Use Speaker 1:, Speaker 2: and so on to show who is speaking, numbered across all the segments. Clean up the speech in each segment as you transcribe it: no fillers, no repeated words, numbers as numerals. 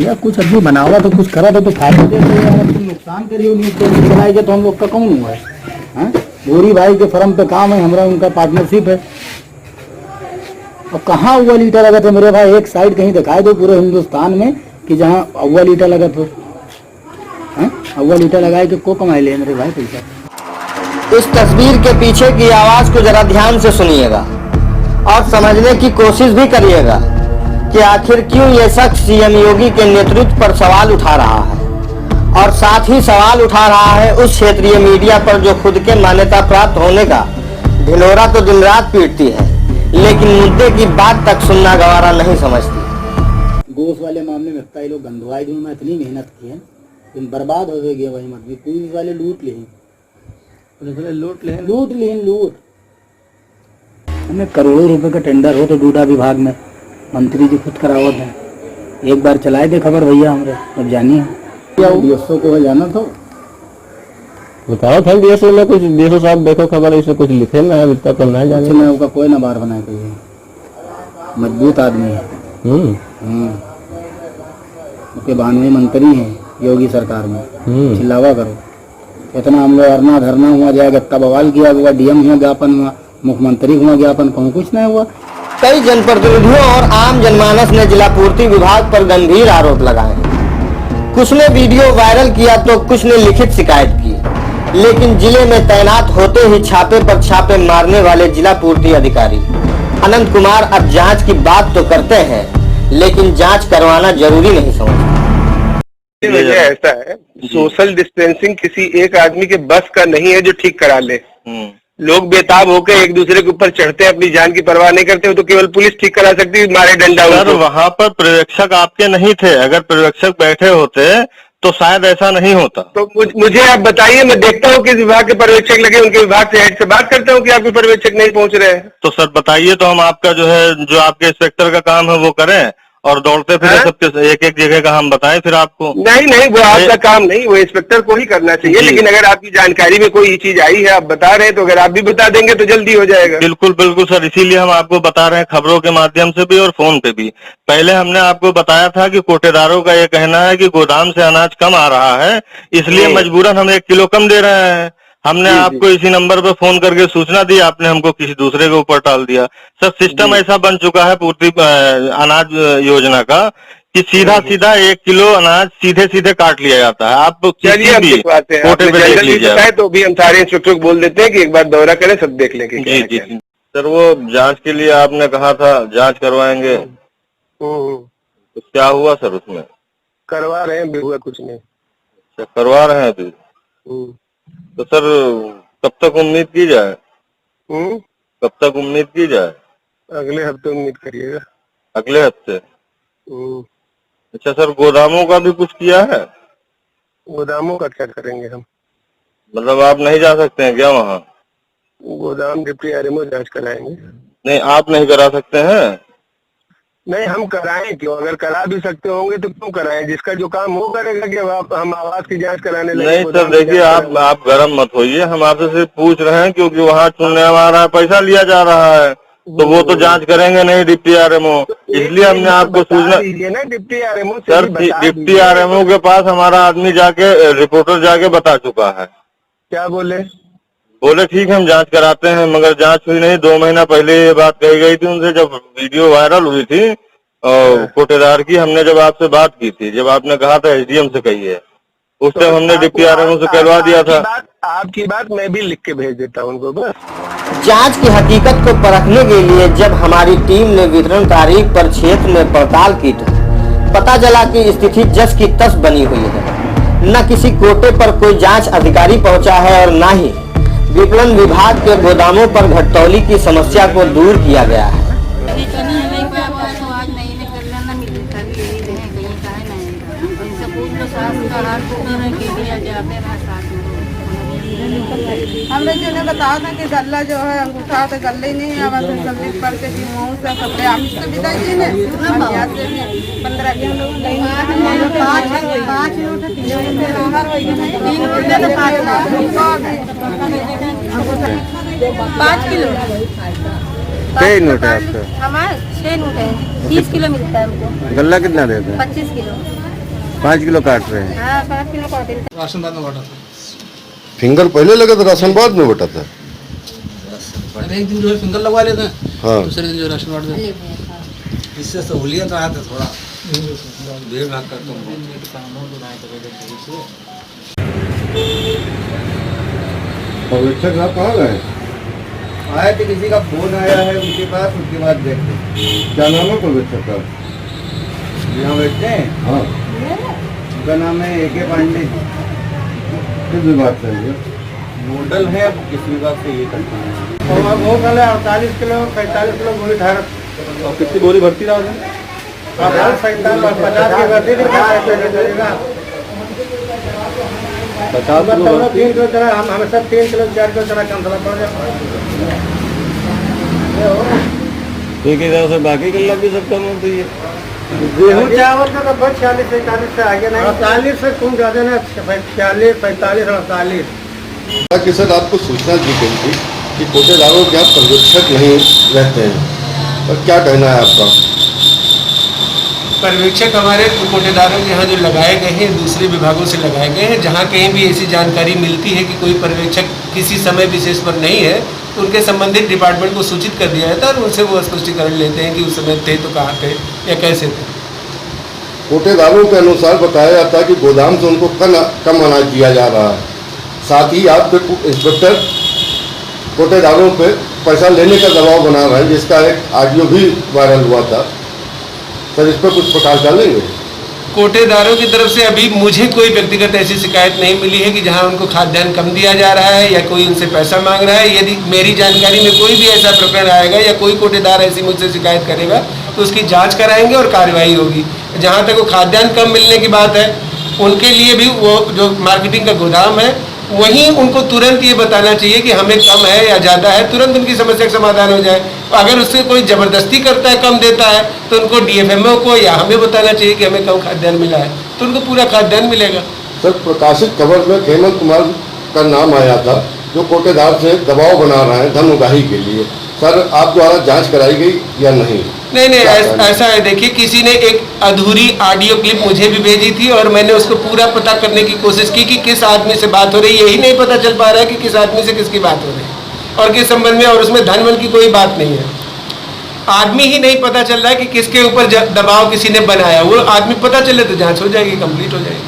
Speaker 1: भैया कुछ आदमी बना हुआ तो कुछ करा तो फायदा दे तो यार, तुम नुकसान करियो नहीं तो चलाएगा तो हम लोग का कौन हुआ है? गोरी भाई के फर्म पे काम है, हमारा उनका पार्टनरशिप है। और कहाँ अव्वल ईटा लगा था मेरे भाई? एक साइड कहीं दिखाए दो पूरे हिंदुस्तान में कि जहाँ अव्वल ईटा लगा तो अव्वल ईटा लगाए कि को कमाए ले मेरे भाई पैसा।
Speaker 2: इस तस्वीर के पीछे की आवाज को जरा ध्यान से सुनिएगा और समझने की कोशिश भी करिएगा कि आखिर क्यों ये शख्स सीएम योगी के नेतृत्व पर सवाल उठा रहा है, और साथ ही सवाल उठा रहा है उस क्षेत्रीय मीडिया पर जो खुद के मान्यता प्राप्त होने का ढिंढोरा तो दिन रात पीटती है, लेकिन मुद्दे की बात तक सुनना गवारा नहीं समझती।
Speaker 1: गोश वाले मामले में कई लोग गंधवाई दूं में इतनी मेहनत की है, तुम बर्बाद हो गए वही मत भी। पुलिस वाले लूट लूट हमें करोड़ों रुपए का टेंडर हो तो डूडा विभाग में मंत्री जी खुद करावत है। एक बार चलाए थे खबर भैया हमरे, अब जानिए डीएसओ को जाना तो
Speaker 3: बताओ था डीएसओ में कुछ, डीएसओ साहब देखो खबर इसमें कुछ लिखे ना है, इतना तो नहीं जाने
Speaker 1: में उसका कोई ना बार बनाए कोई मजबूत आदमी है। उसके 92 मंत्री हैं योगी सरकार में, चिल्लावा करो इतना। हम लोग धरना धरना हुआ जाएगा, तब बवाल किया हुआ, डीएम हुआ ज्ञापन हुआ, मुख्यमंत्री हुआ ज्ञापन, कहूँ कुछ नहीं हुआ।
Speaker 2: कई जनप्रतिनिधियों और आम जनमानस ने जिला पूर्ति विभाग पर गंभीर आरोप लगाए। कुछ ने वीडियो वायरल किया तो कुछ ने लिखित शिकायत की, लेकिन जिले में तैनात होते ही छापे पर छापे मारने वाले जिला पूर्ति अधिकारी अनंत कुमार अब जांच की बात तो करते हैं, लेकिन जांच करवाना जरूरी नहीं समझते।
Speaker 4: वजह ऐसा है, सोशल डिस्टेंसिंग किसी एक आदमी के बस का नहीं है जो ठीक करा ले। लोग बेताब होकर एक दूसरे के ऊपर चढ़ते हैं, अपनी जान की परवाह नहीं करते हो, तो केवल पुलिस ठीक करा सकती है, मारे डंडा।
Speaker 5: सर वहाँ पर पर्यवेक्षक आपके नहीं थे, अगर पर्यवेक्षक बैठे होते तो शायद ऐसा नहीं होता।
Speaker 4: तो मुझे आप बताइए, मैं देखता हूँ किस विभाग के पर्यवेक्षक लगे, उनके विभाग से हेड से बात करता हूँ कि आपके पर्यवेक्षक नहीं पहुंच रहे हैं।
Speaker 5: तो सर बताइए तो हम आपका जो आपके इंस्पेक्टर का काम है वो करें, और दौड़ते फिर सबके एक एक जगह का हम बताएं फिर आपको।
Speaker 4: नहीं वो आपका काम नहीं, वो इंस्पेक्टर को ही करना चाहिए। लेकिन अगर आपकी जानकारी में कोई चीज आई है, आप बता रहे हैं, तो अगर आप भी बता देंगे तो जल्दी हो जाएगा।
Speaker 5: बिल्कुल सर, इसीलिए हम आपको बता रहे हैं खबरों के माध्यम से भी और फोन पे भी। पहले हमने आपको बताया था कि कोटेदारों का ये कहना है कि गोदाम से अनाज कम आ रहा है, इसलिए मजबूरन हम 1 किलो कम दे रहे हैं। हमने आपको इसी नंबर पे फोन करके सूचना दी, आपने हमको किसी दूसरे के ऊपर टाल दिया। सर सिस्टम ऐसा बन चुका है पूर्ति अनाज योजना का कि सीधा 1 किलो अनाज सीधे काट लिया जाता है। आप
Speaker 4: चलिए अब दिखवाते हैं,
Speaker 5: कोटे पे देख लीजिए।
Speaker 4: तो भी हम सारे इंस्ट्रक्टर को बोल देते हैं कि एक बार दौरा करें, सब देख लेंगे।
Speaker 5: जी सर, वो जांच के लिए आपने कहा था जांच करवाएंगे, तो क्या हुआ सर उसमें?
Speaker 4: करवा रहे हैं, हुआ कुछ नहीं।
Speaker 5: अच्छा, करवा रहे हैं अभी। तो सर कब तक उम्मीद की जाए? कब तक उम्मीद की जाए?
Speaker 4: अगले हफ्ते उम्मीद करिएगा।
Speaker 5: अगले हफ्ते? अच्छा सर, गोदामों का भी कुछ किया है?
Speaker 4: गोदामों का क्या करेंगे हम?
Speaker 5: मतलब आप नहीं जा सकते हैं क्या वहाँ?
Speaker 4: गोदाम डिप्टी आरएमओ जांच कराएंगे।
Speaker 5: नहीं, आप नहीं करा सकते हैं?
Speaker 4: नहीं, हम कराएं क्यों? अगर करा भी सकते होंगे तो क्यों कराएं? जिसका जो काम वो करेगा कि हम आवाज की जांच कराने लगे।
Speaker 5: नहीं सर देखिए, आप गर्म मत होइए, हम आपसे सिर्फ पूछ रहे हैं क्योंकि वहाँ चुनने हमारा पैसा लिया जा रहा है, तो वो तो जांच करेंगे नहीं डिप्टी आरएमओ, इसलिए हमने आपको सूचना।
Speaker 4: Deputy RMO
Speaker 5: sir, deputy RMO के पास हमारा आदमी जाके, रिपोर्टर जाके बता चुका है।
Speaker 4: क्या बोले?
Speaker 5: बोले ठीक है हम जांच कराते हैं, मगर जांच हुई नहीं। 2 महीना पहले ये बात कही गई थी उनसे, जब वीडियो वायरल हुई थी और कोटेदार की, हमने जब आपसे बात की थी, जब आपने कहा था एसडीएम से कहिए, उस टाइम हमने डिप्टी आरएमओ से कहलवा दिया था।
Speaker 4: आपकी बात मैं भी लिख के भेज देता हूँ उनको। बस
Speaker 2: जांच की हकीकत को परखने के लिए जब हमारी टीम ने वितरण तारीख पर क्षेत्र में पड़ताल की तो पता चला कि स्थिति जस की तस बनी हुई है। न किसी कोटे पर कोई जांच अधिकारी पहुंचा है और न ही विपणन विभाग के गोदामों पर घटतौली की समस्या को दूर किया गया है।
Speaker 6: हमने जो ने बताया था कि गल्ला जो है अंगूठा तो गले ही नहीं आवा तो जल्दी पड़ के भी मुंह से कपड़े आमिष तो विदा जी ने 15 के लोग नहीं 5 नोट 5 किलो
Speaker 3: 6 नोट है आपका?
Speaker 6: हमारे 6 नोट है, 30 किलो मिलता है हमको।
Speaker 3: गल्ला कितना देते हैं?
Speaker 6: 25 किलो।
Speaker 7: 5 किलो काट रहे हैं।
Speaker 6: हाँ 5 किलो काटे।
Speaker 1: राशन बाद में बांटा था।
Speaker 7: फिंगर पहले लगा था, राशन बाद में बटा था।
Speaker 1: एक दिन जो है फिंगर लगवा लेते हैं,
Speaker 7: हाँ,
Speaker 1: दूसरे दिन जो है राशन बांट देते हैं। इससे सहूलियत रहा था थोड़ा, भीड़ भाड़ का कम
Speaker 7: पर्यवेक्षक साहब कहाँ गए?
Speaker 2: आए थे, किसी का फोन आया है उनके पास, उसके बाद देखते हैं।
Speaker 7: क्या नाम है पर्यवेक्षक का?
Speaker 2: यहाँ बैठते हैं,
Speaker 7: हाँ,
Speaker 2: उनका नाम है AK पांडे।
Speaker 7: किस विभाग से है?
Speaker 2: मॉडल है, अब किस विभाग से ये करते हैं।
Speaker 1: और वो कल 48 किलो 45 किलो बोरी था। और कितनी बोरी भर्ती रहा उसमें? 50 की भर्ती थी। 50 किलो 3 किलो चना, हम हमेशा 3 किलो 4 किलो चना कम पड़ जाए।
Speaker 3: एक हिसाब से बाकी के भी सब कम होती है।
Speaker 1: गेहूँ चावल का तो बस 46-41 से आगे नहीं, 48 से कम ज्यादा ना, 46 45 48।
Speaker 7: कि सर आपको सूचना दी गई थी कि कोटेदारों के यहाँ पर्यवेक्षक नहीं रहते हैं, और क्या कहना है आपका?
Speaker 8: पर्यवेक्षक हमारे कोटेदारों के यहाँ जो लगाए गए हैं दूसरे विभागों से लगाए गए हैं। जहाँ कहीं भी ऐसी जानकारी मिलती है कि कोई पर्यवेक्षक किसी समय विशेष पर नहीं है तो उनके संबंधित डिपार्टमेंट को सूचित कर दिया जाता है और उनसे वो स्पष्टीकरण लेते हैं कि उस समय थे तो कहाँ थे या कैसे थे।
Speaker 7: कोटेदारों के अनुसार बताया जाता है कि गोदाम से उनको कम अनाज दिया जा रहा है। साथ ही आपके इंस्पेक्टर कोटेदारों पे पैसा लेने का दबाव बना रहे हैं, जिसका एक ऑडियो भी वायरल हुआ था। सर इस पर कुछ प्रकाश डालेंगे?
Speaker 8: कोटेदारों की तरफ से अभी मुझे कोई व्यक्तिगत ऐसी शिकायत नहीं मिली है कि जहां उनको खाद्यान्न कम दिया जा रहा है या कोई उनसे पैसा मांग रहा है। यदि मेरी जानकारी में कोई भी ऐसा प्रकरण आएगा या कोई कोटेदार ऐसी मुझसे शिकायत करेगा तो उसकी जांच कराएंगे और कार्रवाई होगी। जहां तक वो खाद्यान्न कम मिलने की बात है, उनके लिए भी वो जो मार्केटिंग का गोदाम है वहीं उनको तुरंत ये बताना चाहिए कि हमें कम है या ज़्यादा है, तुरंत उनकी समस्या का समाधान हो जाए। अगर उससे कोई ज़बरदस्ती करता है, कम देता है, तो उनको DFMO को या हमें बताना चाहिए कि हमें कम खाद्यान्न मिला है, तो उनको पूरा खाद्यान्न मिलेगा।
Speaker 7: सर प्रकाशित खबर में हेमंत कुमार का नाम आया था जो कोटेदार से दबाव बना रहे हैं धन उगाही के लिए। सर आप द्वारा जांच कराई गई या नहीं?
Speaker 8: नहीं ऐसा है, देखिए किसी ने एक अधूरी ऑडियो क्लिप मुझे भी भेजी थी और मैंने उसको पूरा पता करने की कोशिश की कि किस आदमी से बात हो रही है। यही नहीं पता चल पा रहा है कि किस आदमी से किसकी बात हो रही है और किस संबंध में, और उसमें धन की कोई बात नहीं है। आदमी ही नहीं पता चल रहा है कि किसके ऊपर दबाव किसी ने बनाया। वो आदमी पता चले तो जांच हो जाएगी, कंप्लीट हो जाएगी।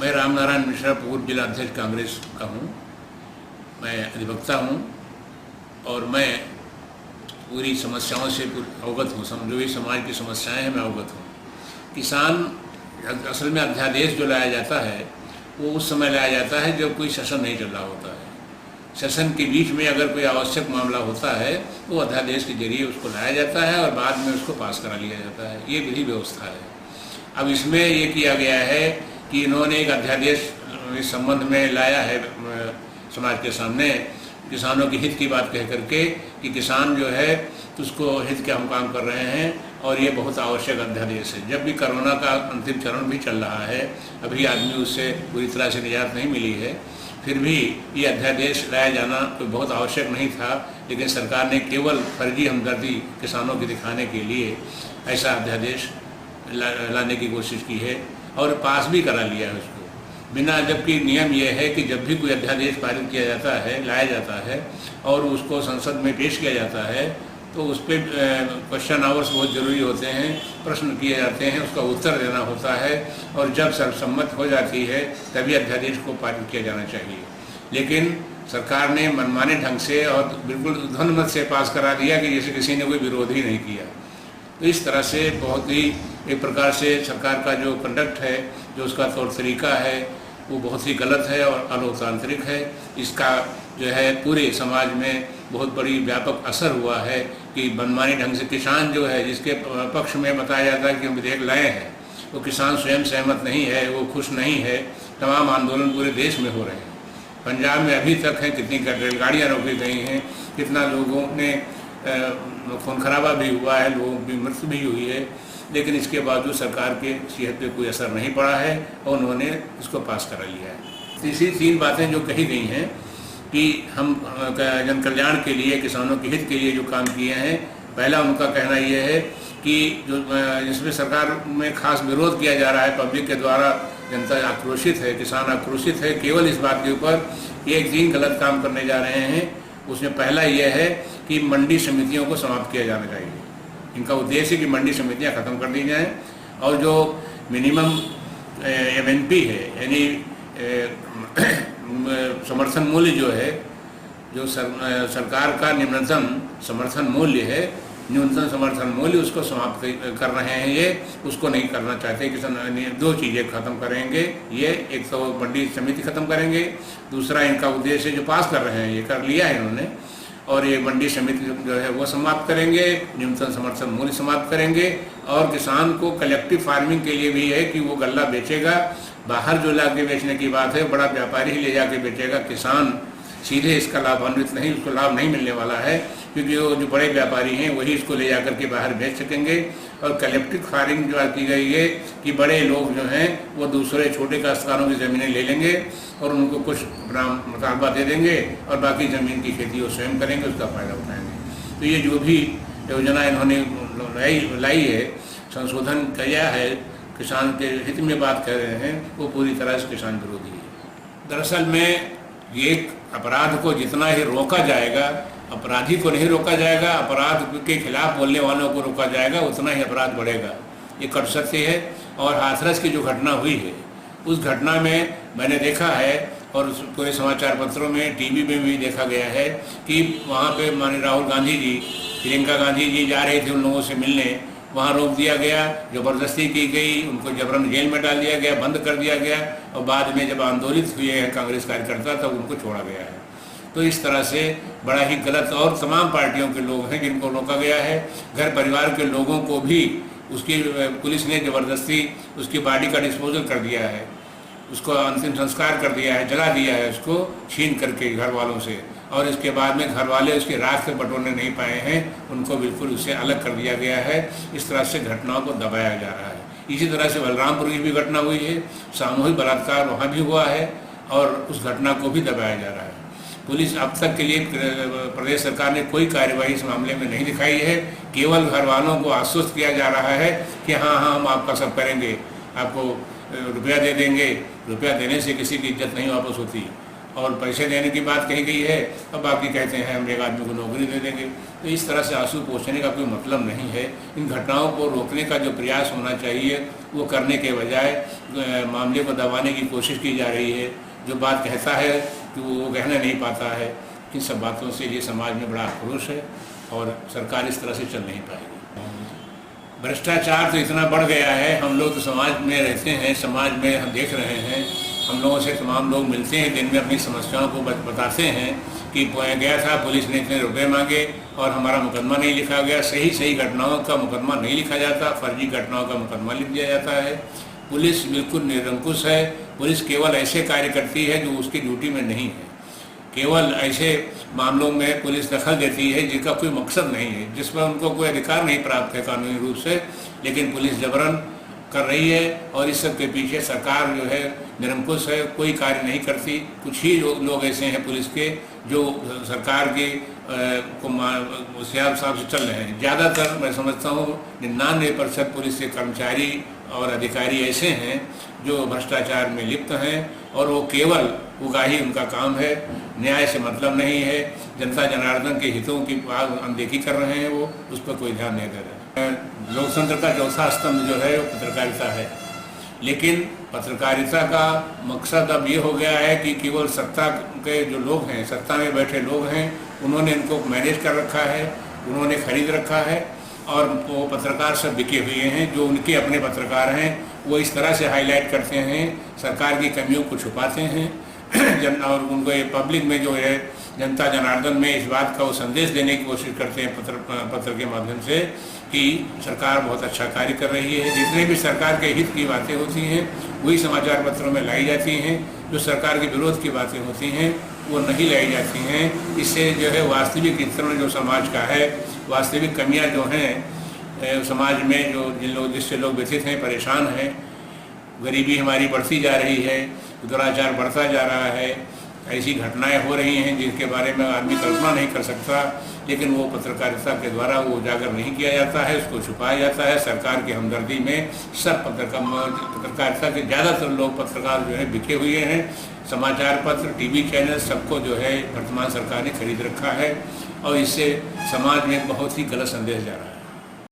Speaker 9: मैं रामनारायण मिश्रा पूर्व जिला अध्यक्ष कांग्रेस का हूँ। मैं अधिवक्ता हूँ और मैं पूरी समस्याओं से अवगत हूँ। जो भी समाज की समस्याएं हैं मैं अवगत हूँ। किसान असल में अध्यादेश जो लाया जाता है वो उस समय लाया जाता है जब कोई सेशन नहीं चल रहा होता है। सेशन के बीच में अगर कोई आवश्यक मामला होता है तो अध्यादेश के जरिए उसको लाया जाता है और बाद में उसको पास करा लिया जाता है। ये विधि व्यवस्था है। अब इसमें ये किया गया है कि इन्होंने एक अध्यादेश इस संबंध में लाया है समाज के सामने, किसानों के हित की बात कह करके कि किसान जो है उसको हित के हम काम कर रहे हैं और ये बहुत आवश्यक अध्यादेश है। जब भी कोरोना का अंतिम चरण भी चल रहा है, अभी आदमी उससे पूरी तरह से निजात नहीं मिली है, फिर भी ये अध्यादेश लाया जाना कोई बहुत आवश्यक नहीं था। लेकिन सरकार ने केवल फर्जी हमदर्दी किसानों की दिखाने के लिए ऐसा अध्यादेश लाने की कोशिश की है और पास भी करा लिया है उसको बिना। जबकि नियम यह है कि जब भी कोई अध्यादेश पारित किया जाता है, लाया जाता है और उसको संसद में पेश किया जाता है तो उस पर क्वेश्चन आवर्स बहुत ज़रूरी होते हैं, प्रश्न किए जाते हैं, उसका उत्तर देना होता है और जब सर्वसम्मत हो जाती है तभी अध्यादेश को पारित किया जाना चाहिए। लेकिन सरकार ने मनमाने ढंग से और बिल्कुल ध्वनिमत से पास करा दिया कि जैसे किसी ने कोई विरोध ही नहीं किया। तो इस तरह से बहुत ही एक प्रकार से सरकार का जो कंडक्ट है, जो उसका तौर तरीका है, वो बहुत ही गलत है और अलोकतांत्रिक है। इसका जो है पूरे समाज में बहुत बड़ी व्यापक असर हुआ है कि मनमानी ढंग से किसान जो है, जिसके पक्ष में बताया जाता है कि हम विधेयक लाए हैं, वो किसान स्वयं सहमत नहीं है, वो खुश नहीं है। तमाम आंदोलन पूरे देश में हो रहे हैं। पंजाब में अभी तक है कितनी रेलगाड़ियाँ रोकी गई हैं, कितना लोगों ने खून खराबा भी हुआ है, लोगों की मृत्यु भी हुई है, लेकिन इसके बावजूद सरकार के सेहत पे कोई असर नहीं पड़ा है और उन्होंने इसको पास करा लिया है। तीसरी 3 बातें जो कही गई हैं कि हम जन कल्याण के लिए, किसानों के हित के लिए जो काम किए हैं, पहला उनका कहना यह है कि जो जिसमें सरकार में खास विरोध किया जा रहा है पब्लिक के द्वारा, जनता आक्रोशित है, किसान आक्रोशित है केवल इस बात के ऊपर कि एक 3 गलत काम करने जा रहे हैं। उसमें पहला यह है कि मंडी समितियों को समाप्त किया जाना चाहिए। इनका उद्देश्य है कि मंडी समितियां खत्म कर दी जाएं और जो मिनिमम MNP है यानी समर्थन मूल्य जो है, जो सरकार का निम्नतम समर्थन मूल्य है, न्यूनतम समर्थन मूल्य उसको समाप्त कर रहे हैं। ये उसको नहीं करना चाहते। किसान 2 चीज़ें खत्म करेंगे। ये एक तो मंडी समिति खत्म करेंगे, दूसरा इनका उद्देश्य जो पास कर रहे हैं ये कर लिया है इन्होंने, और ये मंडी समिति जो है वो समाप्त करेंगे, न्यूनतम समर्थन मूल्य समाप्त करेंगे। और किसान को कलेक्टिव फार्मिंग के लिए भी है कि वो गल्ला बेचेगा, बाहर जो लाके बेचने की बात है बड़ा व्यापारी ही ले जाके बेचेगा। किसान सीधे इसका लाभान्वित नहीं, उसको लाभ नहीं मिलने वाला है, क्योंकि वो जो बड़े व्यापारी हैं वही इसको ले जाकर के बाहर बेच सकेंगे। और कलेक्टिव फार्मिंग जो की गई है कि बड़े लोग जो हैं वो दूसरे छोटे काश्तकारों की ज़मीनें ले लेंगे और उनको कुछ मुतालबा दे देंगे और बाकी ज़मीन की खेती वो स्वयं करेंगे, उसका फ़ायदा उठाएंगे। तो ये जो भी योजना इन्होंने लाई है, संशोधन किया है, किसान के हित में बात कर रहे हैं, वो पूरी तरह से किसान विरोधी है। दरअसल में ये अपराध को जितना ही रोका जाएगा, अपराधी को नहीं रोका जाएगा, अपराध के खिलाफ बोलने वालों को रोका जाएगा, उतना ही अपराध बढ़ेगा। ये कट सत्य है। और हाथरस की जो घटना हुई है उस घटना में मैंने देखा है और पूरे समाचार पत्रों में, टीवी में भी देखा गया है कि वहाँ पे माननीय राहुल गांधी जी, प्रियंका गांधी जी जा रहे थे उन लोगों से मिलने, वहाँ रोक दिया गया, ज़बरदस्ती की गई, उनको जबरन जेल में डाल दिया गया, बंद कर दिया गया और बाद में जब आंदोलित हुए हैं कांग्रेस कार्यकर्ता तब उनको छोड़ा गया है। तो इस तरह से बड़ा ही गलत, और तमाम पार्टियों के लोग हैं जिनको रोका गया है। घर परिवार के लोगों को भी उसकी पुलिस ने ज़बरदस्ती उसकी बॉडी का डिस्पोजल कर दिया है, उसको अंतिम संस्कार कर दिया है, जला दिया है उसको छीन करके घर वालों से। और इसके बाद में घर वाले उसके राख से बटोरने नहीं पाए हैं, उनको बिल्कुल उससे अलग कर दिया गया है। इस तरह से घटनाओं को दबाया जा रहा है। इसी तरह से बलरामपुर की भी घटना हुई है, सामूहिक बलात्कार वहाँ भी हुआ है और उस घटना को भी दबाया जा रहा है। पुलिस अब तक के लिए प्रदेश सरकार ने कोई कार्रवाई इस मामले में नहीं दिखाई है। केवल घर वालों को आश्वस्त किया जा रहा है कि हाँ हम आपका सब करेंगे, आपको रुपया दे देंगे। रुपया देने से किसी की इज्जत नहीं वापस होती, और पैसे देने की बात कही गई है, अब बाकी कहते हैं हम एक आदमी को नौकरी दे देंगे। तो इस तरह से आंसू पोंछने का कोई मतलब नहीं है। इन घटनाओं को रोकने का जो प्रयास होना चाहिए वो करने के बजाय मामले को दबाने की कोशिश की जा रही है। जो बात कहता है कि वो कहना नहीं पाता है। इन सब बातों से ये समाज में बड़ा आक्रोश है और सरकार इस तरह से चल नहीं पाएगी। भ्रष्टाचार तो इतना बढ़ गया है, हम लोग तो समाज में रहते हैं, समाज में हम देख रहे हैं, हम लोगों से तमाम लोग मिलते हैं, दिन में अपनी समस्याओं को बताते हैं कि गया था पुलिस ने इतने रुपए मांगे और हमारा मुकदमा नहीं लिखा गया। सही घटनाओं का मुकदमा नहीं लिखा जाता, फर्जी घटनाओं का मुकदमा लिख दिया जाता है। पुलिस बिल्कुल निरंकुश है। पुलिस केवल ऐसे कार्य करती है जो उसकी ड्यूटी में नहीं है। केवल ऐसे मामलों में पुलिस दखल देती है जिनका कोई मकसद नहीं है, जिस पर उनको कोई अधिकार नहीं प्राप्त है कानूनी रूप से, लेकिन पुलिस जबरन कर रही है। और इस सब के पीछे सरकार जो है निरंकुश है, कोई कार्य नहीं करती। कुछ ही लोग ऐसे हैं पुलिस के जो सरकार के हिसाब से चल रहे हैं। ज़्यादातर मैं समझता हूँ 99% पुलिस के कर्मचारी और अधिकारी ऐसे हैं जो भ्रष्टाचार में लिप्त हैं और वो केवल उगाही उनका काम है, न्याय से मतलब नहीं है। जनता जनार्दन के हितों की अनदेखी कर रहे हैं, वो उस पर कोई ध्यान नहीं दे रहे हैं। लोकतंत्र का चौथा स्तंभ जो है वो पत्रकारिता है, लेकिन पत्रकारिता का मकसद अब ये हो गया है कि केवल सत्ता के जो लोग हैं, सत्ता में बैठे लोग हैं, उन्होंने इनको मैनेज कर रखा है, उन्होंने खरीद रखा है और वो पत्रकार सब बिके हुए हैं। जो उनके अपने पत्रकार हैं वो इस तरह से हाईलाइट करते हैं, सरकार की कमियों को छुपाते हैं और उनको ये पब्लिक में जो है जनता जनार्दन में इस बात का वो संदेश देने की कोशिश करते हैं पत्र के माध्यम से कि सरकार बहुत अच्छा कार्य कर रही है। जितने भी सरकार के हित की बातें होती हैं वही समाचार पत्रों में लाई जाती हैं, जो सरकार के विरोध की बातें होती हैं वो नहीं लाई जाती हैं। इससे जो है वास्तविक चित्रण जो समाज का है, वास्तविक कमियां जो हैं समाज में, जो जिससे लोग व्यथित हैं, परेशान हैं, गरीबी हमारी बढ़ती जा रही है, दुराचार बढ़ता जा रहा है, ऐसी घटनाएं हो रही हैं जिसके बारे में आदमी कल्पना नहीं कर सकता, लेकिन वो पत्रकारिता के द्वारा वो उजागर नहीं किया जाता है, उसको छुपाया जाता है। सरकार की हमदर्दी में सब पत्रकारिता के ज़्यादातर लोग पत्रकार जो है बिके हुए हैं। समाचार पत्र, टीवी चैनल सबको जो है वर्तमान सरकार ने खरीद रखा है और इससे समाज में बहुत ही गलत संदेश जा रहा है।